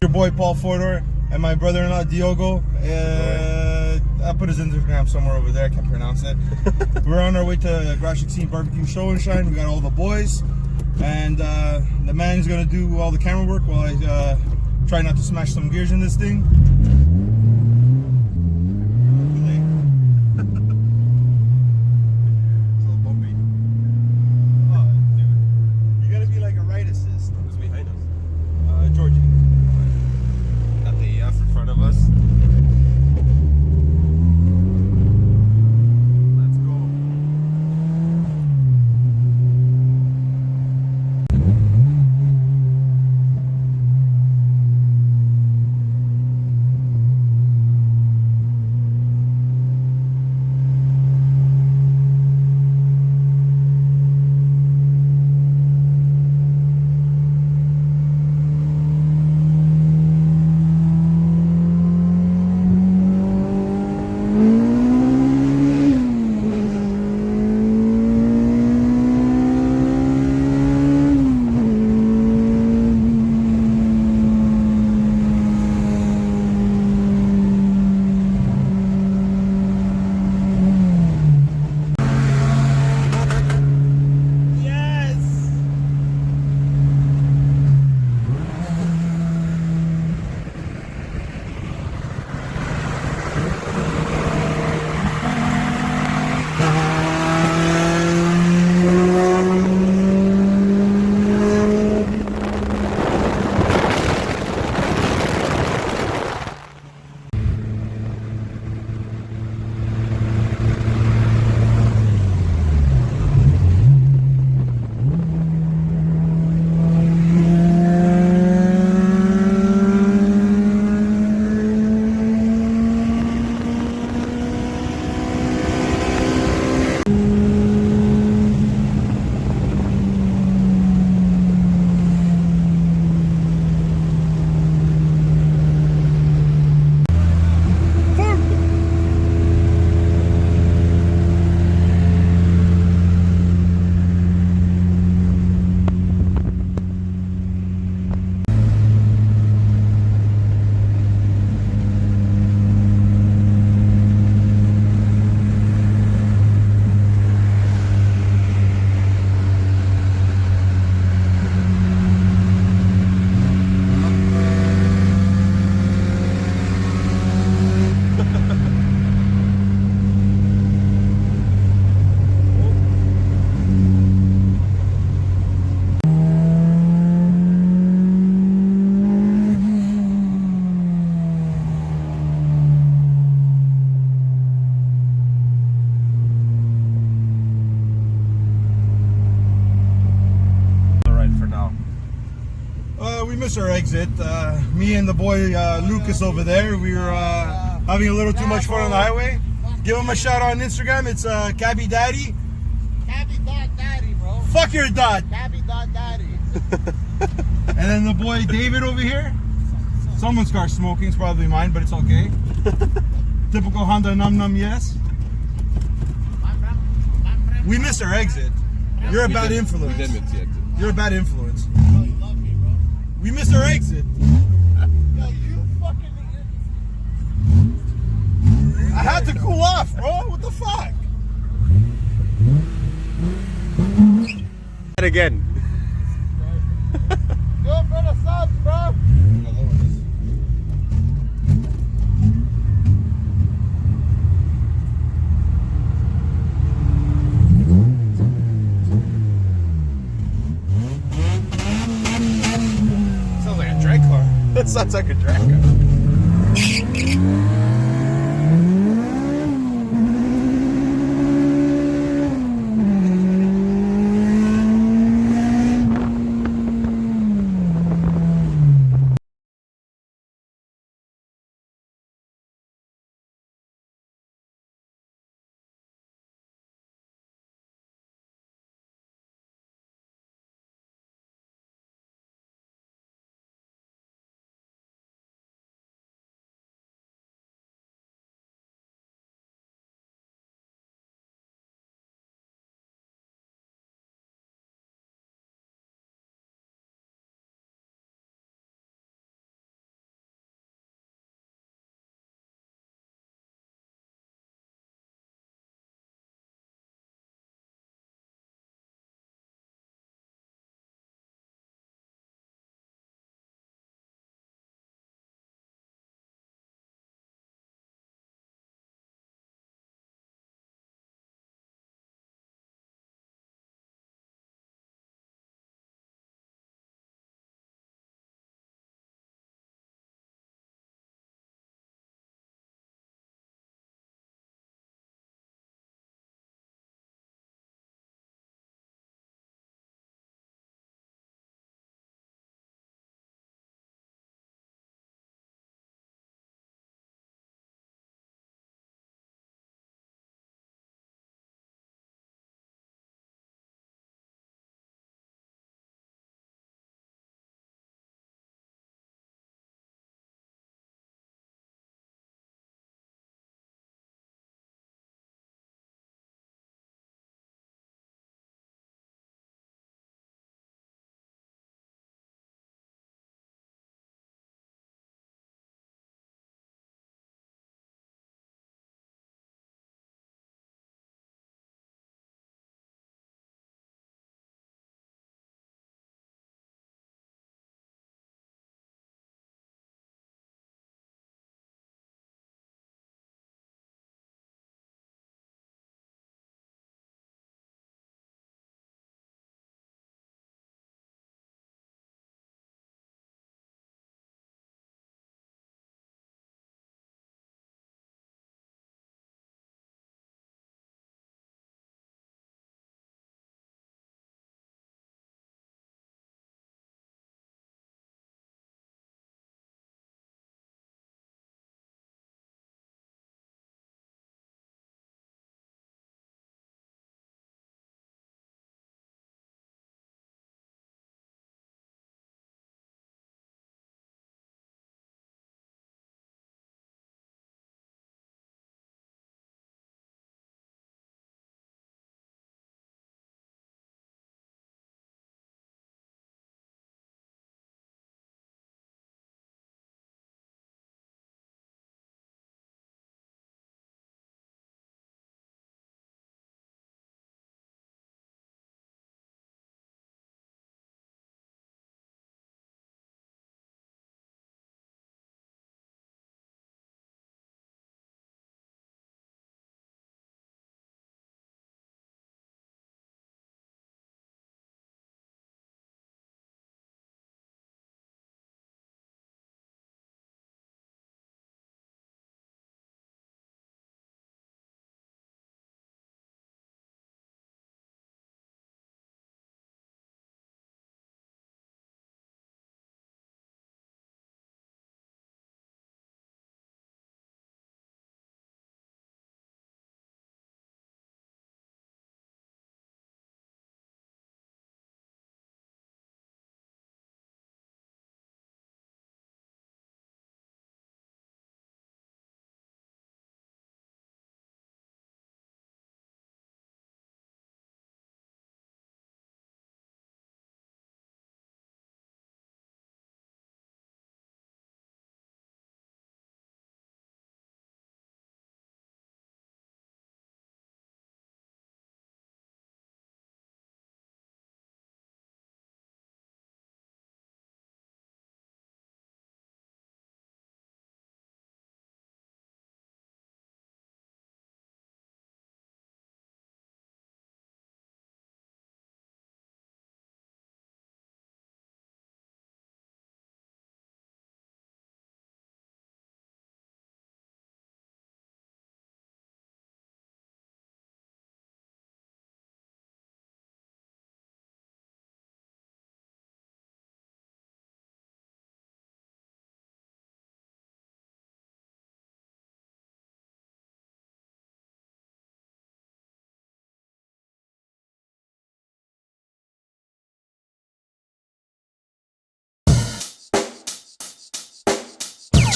Your boy Paul Fodor and my brother-in-law Diogo. I'll put his Instagram somewhere over there. I can't pronounce it. We're on our way to kseries BBQ Show and Shine. We got all the boys, and the man's gonna do all the camera work while I try not to smash some gears in this thing. We missed our exit. Me and the boy Lucas over there, we were having a little too much fun on the highway. Give him a shout out on Instagram. It's Cabby Daddy. Cabby.daddy, bro. Fuck your dad. Cabby.daddy. And then the boy David over here. Someone's car smoking. It's probably mine, but it's okay. Typical Honda num num, yes. We missed our exit. You're a bad influence. You're a bad influence. We missed our exit. Yo, you fucking... I had to cool off, bro. What the fuck? Again. Do it for the subs, bro. Sounds like a drag car. That sounds like a drag car.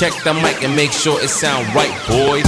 check the mic and make sure it sound right, boys.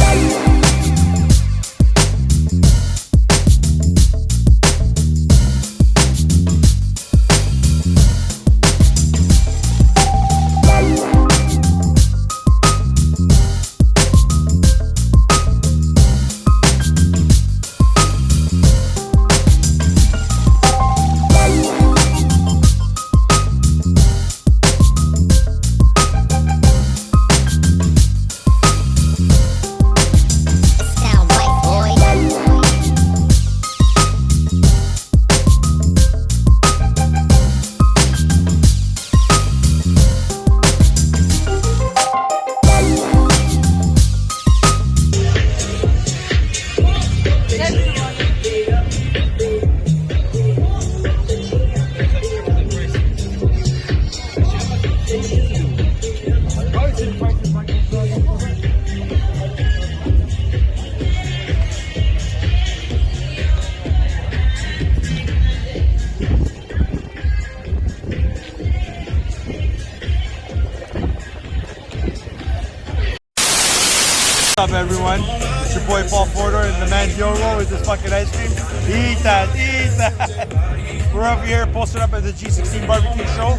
What's up, everyone? It's your boy Paul Fordor and the man Diogo with this fucking ice cream. Eat that, eat that. We're up here posted up at the G16 barbecue show.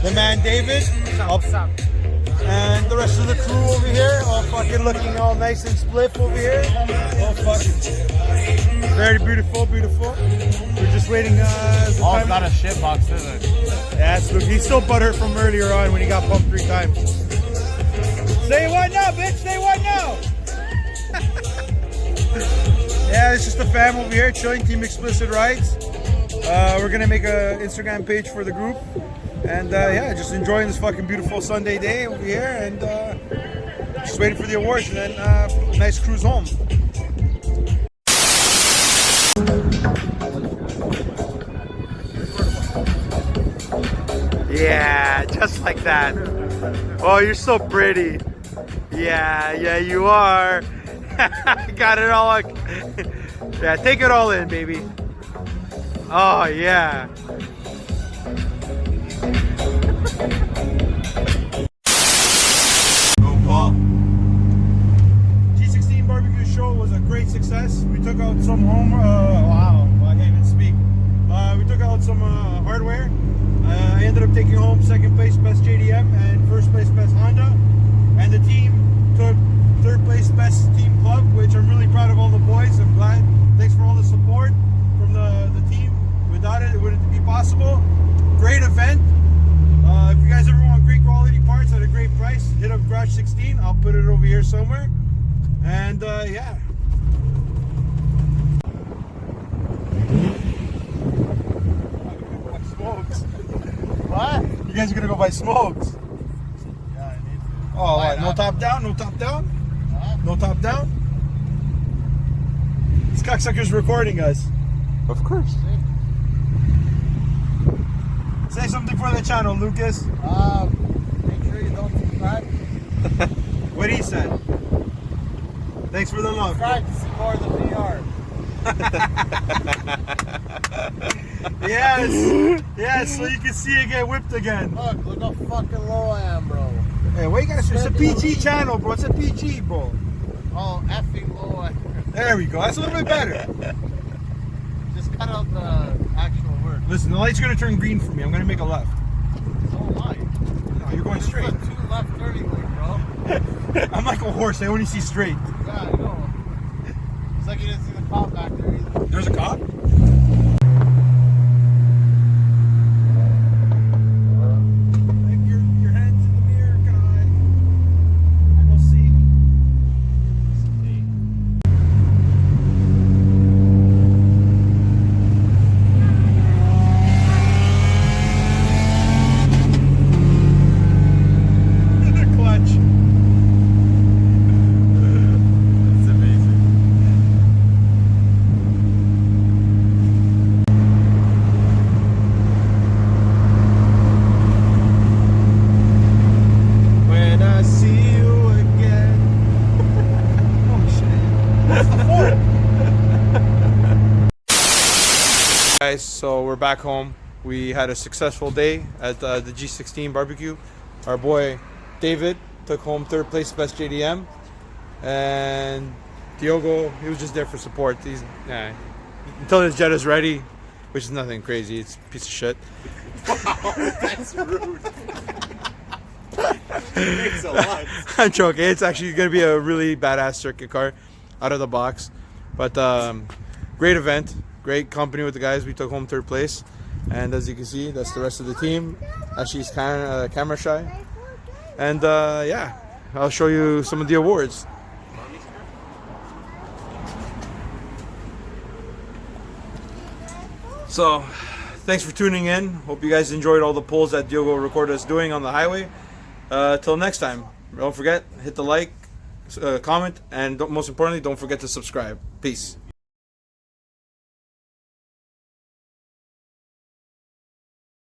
The man David, and the rest of the crew over here, all fucking looking all nice and spliff over here. All fucking very beautiful, beautiful. We're just waiting. Oh, it's not a shit box, is it? Yeah, so he's still butthurt from earlier on when he got pumped 3 times. Say what now, bitch? Say what now? Yeah, it's just the fam over here chilling, Team Explicit Rides. We're gonna make an Instagram page for the group, and yeah, just enjoying this fucking beautiful Sunday day over here, and just waiting for the awards, and then nice cruise home. Yeah, just like that. Oh, you're so pretty. Yeah, yeah, you are. Got it all. Yeah, take it all in, baby. Oh, yeah. Go, Paul. G16 barbecue show was a great success. We took out some home. Wow, I can't even speak. We took out some hardware. I ended up taking home 2nd place best JDM and 1st place best Honda. And the team took 3rd place best team club, which I'm really proud of all the boys. I'm glad. Thanks for all the support from the team. Without it, it wouldn't be possible. Great event. If you guys ever want great quality parts at a great price, hit up Garage 16. I'll put it over here somewhere. And yeah. Smokes. What? You guys are gonna go buy smokes. Yeah, I need to. Oh, what? No top down? No top down? Huh? No top down? This cocksucker's recording us. Of course. Say something for the channel, Lucas. Make sure you don't subscribe. What he said. Thanks for the love. Subscribe to see more of the VR. Yes. Yes, so you can see it get whipped again. Look how fucking low I am, bro. Hey, what you gotta say? It's a PG channel, bro. It's a PG, bro. Oh, effing low I am. There we go. That's a little bit better. Just cut out the actual word. Listen, the light's gonna turn green for me. I'm gonna make a left. So am I. No, you're going straight. This is a 2 left turning lane, bro. I'm like a horse. I only see straight. Yeah, I know. It's like you didn't see the cop back there either. There's a cop? Your hands in the mirror, guy. And we'll see. Clutch. That's amazing. When I see you again. Oh shit. What's the fort? Guys, so we're back home. We had a successful day at the G16 barbecue. Our boy David took home 3rd place best JDM, and Diogo, he was just there for support. He's until his jet is ready, which is nothing crazy. It's a piece of shit. That's rude. Thanks a lot. I'm joking. It's actually going to be a really badass circuit car out of the box. But great event, great company with the guys. We took home 3rd place. And as you can see, that's the rest of the team. She's kind of camera shy. And yeah, I'll show you some of the awards. So, thanks for tuning in. Hope you guys enjoyed all the pulls that Diogo recorded us doing on the highway. Till next time, don't forget, hit the like, comment, and most importantly, don't forget to subscribe. Peace.